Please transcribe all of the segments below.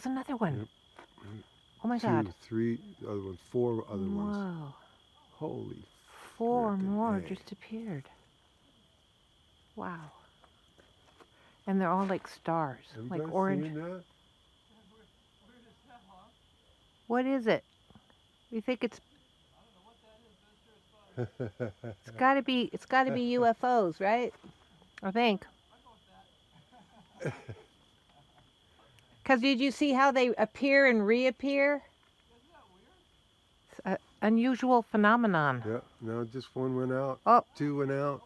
goes another one. Yep. Oh my 2, God. 3, the other ones, 4 other ones. Whoa. Holy 4 frickin' more A. just appeared. Wow. And they're all like stars, Everybody like orange. seeing that? What is it? We think it's gotta be UFOs, right? I think. Because did you see how they appear and reappear? It's an unusual phenomenon. Yeah, now just one went out. Oh. 2 went out.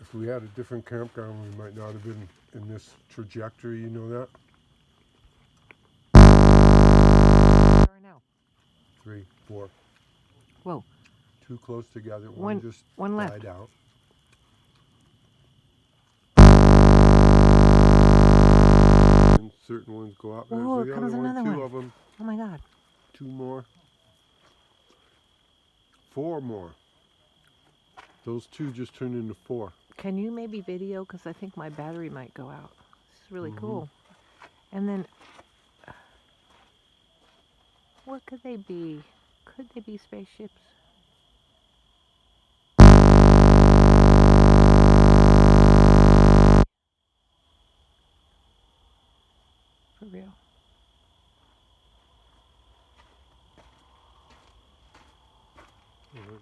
If we had a different campground, we might not have been in this trajectory, you know that? Or no? 3, 4. Whoa. 2 close together, one just one left. died out. And certain ones go out. Whoa, There's here the comes other one, another 2 one. of them. Oh my God. 2 more. 4 more. Those 2 just turned into 4. Can you maybe video? Because I think my battery might go out. This is really cool. And then, what could they be? Could they be spaceships? For real. All right.